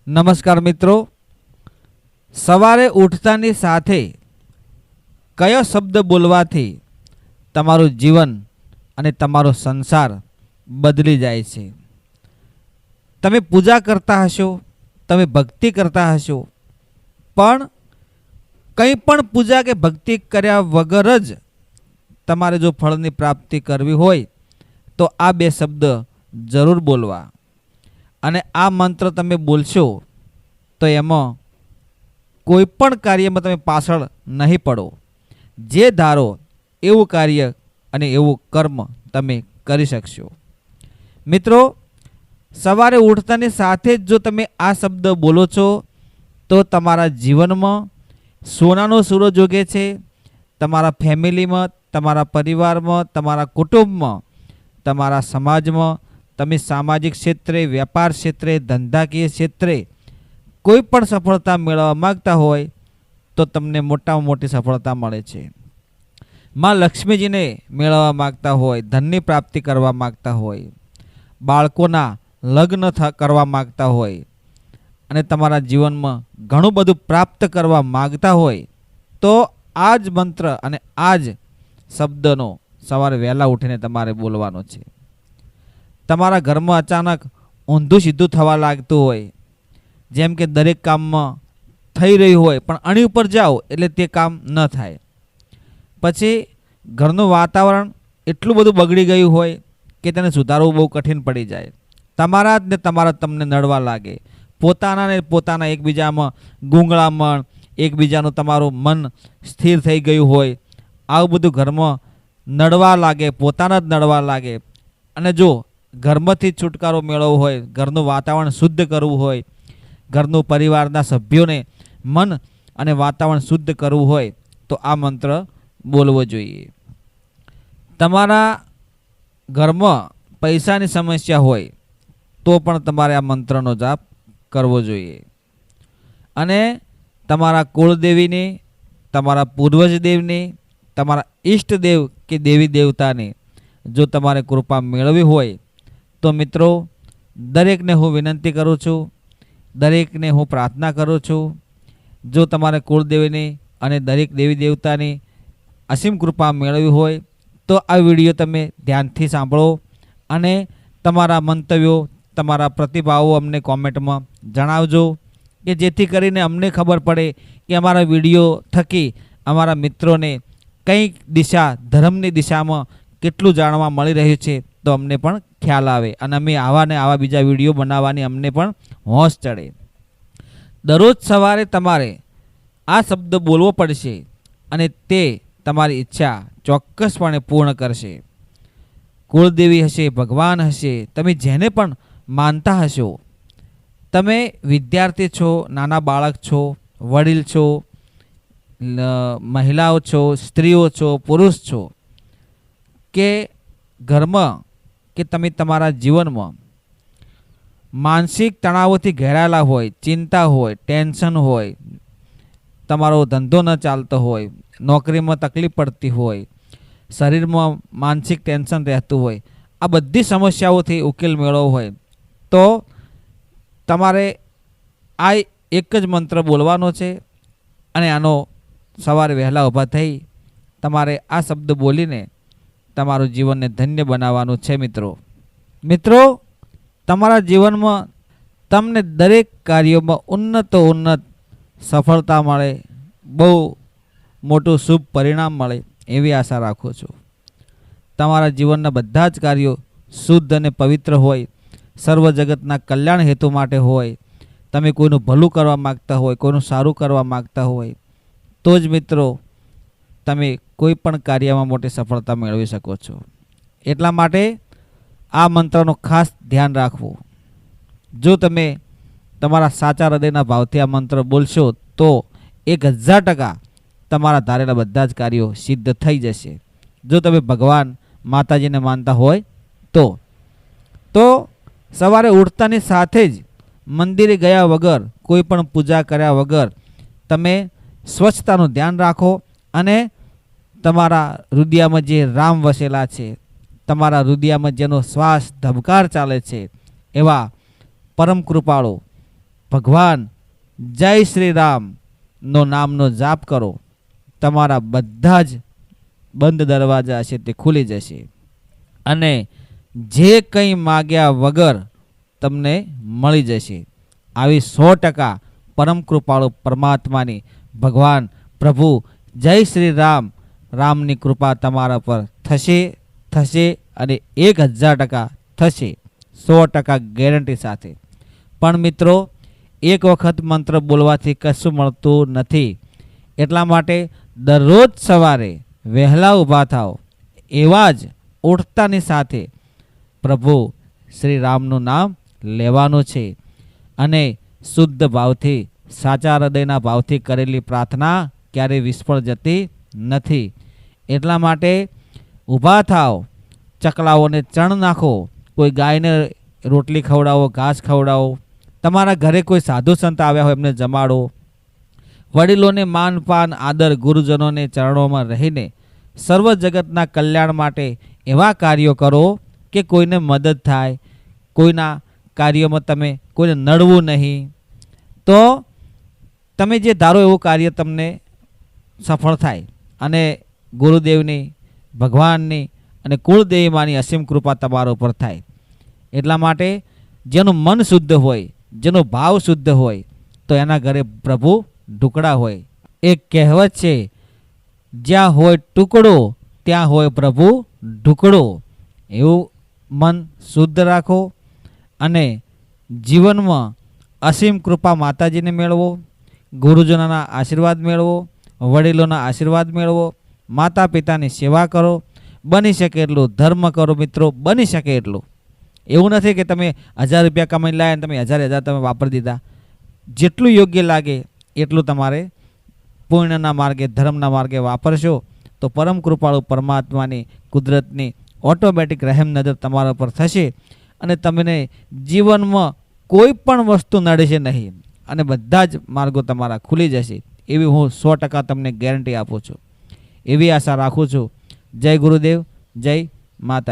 નમસ્કાર મિત્રો, સવારે ઉઠતાની સાથે કયો શબ્દ બોલવાથી તમારું જીવન અને તમારો સંસાર બદલી જાય છે? તમે પૂજા કરતા હશો, તમે ભક્તિ કરતા હશો, પણ કંઈ પણ પૂજા કે ભક્તિ કર્યા વગર જ તમારે જો ફળની પ્રાપ્તિ કરવી હોય તો આ બે શબ્દ જરૂર બોલવા. અને આ મંત્ર તમે બોલશો તો એમાં કોઈ પણ કાર્યમાં તમે પાછળ નહીં પડો. જે ધારો એવું કાર્ય અને એવું કર્મ તમે કરી શકશો. મિત્રો, સવારે ઉઠતાની સાથે જ જો તમે આ શબ્દ બોલો છો તો તમારા જીવનમાં સોનાનો સૂરજ ઉગે છે. તમારા ફેમિલીમાં, તમારા પરિવારમાં, તમારા કુટુંબમાં, તમારા સમાજમાં, તમે સામાજિક ક્ષેત્રે, વેપાર ક્ષેત્રે, ધંધાકીય ક્ષેત્રે કોઈ પણ સફળતા મેળવવા માગતા હોય તો તમને મોટામાં મોટી સફળતા મળે છે. માં લક્ષ્મીજીને મેળવવા માગતા હોય, ધનની પ્રાપ્તિ કરવા માગતા હોય, બાળકોના લગ્ન કરવા માગતા હોય અને તમારા જીવનમાં ઘણું બધું પ્રાપ્ત કરવા માગતા હોય તો આ જ મંત્ર અને આ જ શબ્દનો સવારે વહેલા ઉઠીને તમારે બોલવાનો છે. તમારા ઘરમાં અચાનક ઊંધું સીધું થવા લાગતું હોય, જેમ કે દરેક કામમાં થઈ રહ્યું હોય પણ આની ઉપર જાઓ એટલે તે કામ ન થાય. પછી ઘરનું વાતાવરણ એટલું બધું બગડી ગયું હોય કે તેને સુધારવું બહુ કઠિન પડી જાય. તમારા જ ને તમારા તમને નડવા લાગે. પોતાના ને પોતાના એકબીજામાં ગૂંગળામણ, એકબીજાનું તમારું મન સ્થિર થઈ ગયું હોય, આવું બધું ઘરમાં નડવા લાગે, પોતાના જ નડવા લાગે. અને જો ઘરમાંથી છુટકારો મેળવવો હોય, ઘરનું વાતાવરણ શુદ્ધ કરવું હોય, ઘરનું પરિવારના સભ્યોને મન અને વાતાવરણ શુદ્ધ કરવું હોય તો આ મંત્ર બોલવો જોઈએ. તમારા ઘરમાં પૈસાની સમસ્યા હોય તો પણ તમારે આ મંત્રનો જાપ કરવો જોઈએ. અને તમારા કુળદેવીની, તમારા પૂર્વજદેવની, તમારા ઈષ્ટદેવ કે દેવી દેવતાની જો તમારે કૃપા મેળવી હોય તો મિત્રો, દરેકને હું વિનંતી કરું છું, દરેકને હું પ્રાર્થના કરું છું, જો તમારે કુળદેવીની અને દરેક દેવી દેવતાની અસીમ કૃપા મેળવી હોય તો આ વિડીયો તમે ધ્યાનથી સાંભળો અને તમારા મંતવ્યો, તમારા પ્રતિભાવો અમને કોમેન્ટમાં જણાવજો કે જેથી કરીને અમને ખબર પડે કે અમારા વિડીયો થકી અમારા મિત્રોને કંઈક દિશા, ધર્મની દિશામાં કેટલું જાણવા મળી રહ્યું છે તો અમને પણ ખ્યાલ આવે અને અમે આવા ને આવા બીજા વિડીયો બનાવવાની અમને પણ હોશ ચડે. દરરોજ સવારે તમારે આ શબ્દ બોલવો પડશે અને તે તમારી ઈચ્છા ચોક્કસપણે પૂર્ણ કરશે. કુળદેવી હશે, ભગવાન હશે, તમે જેને પણ માનતા હશો, તમે વિદ્યાર્થી છો, નાના બાળક છો, વડીલ છો, મહિલાઓ છો, સ્ત્રીઓ છો, પુરુષ છો, કે ઘરમાં કે તમે તમારા જીવનમાં માનસિક તણાવોથી ઘેરાયેલા હોય, ચિંતા હોય, ટેન્શન હોય, તમારો ધંધો ન ચાલતો હોય, નોકરીમાં તકલીફ પડતી હોય, શરીરમાં માનસિક ટેન્શન રહેતું હોય, આ બધી સમસ્યાઓથી ઉકેલ મેળવવો હોય તો તમારે આ એક જ મંત્ર બોલવાનો છે અને આનો સવારે વહેલા ઊભા થઈ તમારે આ શબ્દ બોલીને તમારું જીવનને ધન્ય બનાવવાનું છે. મિત્રો, તમારા જીવનમાં તમને દરેક કાર્યોમાં ઉન્નત સફળતા મળે, બહુ મોટું શુભ પરિણામ મળે એવી આશા રાખું છું. તમારા જીવનના બધા જ કાર્યો શુદ્ધ અને પવિત્ર હોય, સર્વ જગતના કલ્યાણ હેતુ માટે હોય, તમે કોઈનું ભલું કરવા માગતા હોય, કોઈનું સારું કરવા માગતા હોય તો જ મિત્રો તમે કોઈ પણ કાર્યમાં મોટી સફળતા મેળવી શકો છો. એટલા માટે આ મંત્રનો ખાસ ધ્યાન રાખવું. જો તમે તમારા સાચા હૃદયના ભાવથી આ મંત્ર બોલશો તો 1000% તમારા ધારેલા બધા જ કાર્યો સિદ્ધ થઈ જશે. જો તમે ભગવાન માતાજીને માનતા હોય તો સવારે ઉઠતાની સાથે જ મંદિરે ગયા વગર, કોઈ પણ પૂજા કર્યા વગર તમે સ્વચ્છતાનું ધ્યાન રાખો અને તમારા હૃદયમાં જે રામ વસેલા છે, તમારા હૃદયમાં જેનો શ્વાસ ધબકાર ચાલે છે એવા પરમ કૃપાળુ ભગવાન જય શ્રી રામનો નામનો જાપ કરો, તમારા બધા જ બંધ દરવાજા છે તે ખુલી જશે અને જે કંઈ માગ્યા વગર તમને મળી જશે. આવી 100% પરમ કૃપાળુ પરમાત્માની ભગવાન પ્રભુ જય શ્રી રામની કૃપા તમારા પર થશે અને 1000% થશે, 100% ગેરંટી સાથે. પણ મિત્રો, એક વખત મંત્ર બોલવાથી કશું મળતું નથી. એટલા માટે દરરોજ સવારે વહેલા ઊભા થાઓ, એવા જ ઉઠતાની સાથે પ્રભુ શ્રી રામનું નામ લેવાનું છે અને શુદ્ધ ભાવથી, સાચા હૃદયના ભાવથી કરેલી પ્રાર્થના ક્યારેય વિસ્ફળ જતી નથી. એટલા માટે ઊભા થાઓ, ચકલાઓને ચણ નાખો, કોઈ ગાયને રોટલી ખવડાવો, ઘાસ ખવડાવો, તમારા ઘરે કોઈ સાધુ સંત આવ્યા હોય એમને જમાડો, વડીલોને માન પાન આદર, ગુરુજનોને ચરણોમાં રહીને સર્વ જગતના કલ્યાણ માટે એવા કાર્યો કરો કે કોઈને મદદ થાય, કોઈના કાર્યોમાં તમે કોઈને નડવું નહીં. તો તમે જે ધારો એવું કાર્ય તમને સફળ થાય અને ગુરુદેવની, ભગવાનની અને કુળદેવીમાની અસીમ કૃપા તમારા ઉપર થાય. એટલા માટે જેનું મન શુદ્ધ હોય, જેનો ભાવ શુદ્ધ હોય, તો એના ઘરે પ્રભુ ઢુકડા હોય. એક કહેવત છે, જ્યાં હોય ટુકડો ત્યાં હોય પ્રભુ ઢુકડો. એવું મન શુદ્ધ રાખો અને જીવનમાં અસીમ કૃપા માતાજીને મેળવો, ગુરુજનોના આશીર્વાદ મેળવો, વડીલોના આશીર્વાદ મેળવો, માતા પિતાની સેવા કરો, બની શકે એટલું ધર્મ કરો. મિત્રો, બની શકે એટલું. એવું નથી કે તમે 1000 રૂપિયા કમાઈને લાવ્યા અને તમે 1000 તમે વાપરી દીધા. જેટલું યોગ્ય લાગે એટલું તમારે પુણ્યના માર્ગે, ધર્મના માર્ગે વાપરશો તો પરમ કૃપાળુ પરમાત્માની, કુદરતની ઓટોમેટિક રહેમ નજર તમારા પર થશે અને તમને જીવનમાં કોઈ પણ વસ્તુ નડશે નહીં અને બધા જ માર્ગો તમારા ખુલી જશે. એવી હું 100% તમને ગેરંટી આપું છું. એવી આશા રાખું છું. જય ગુરુદેવ, જય માતા.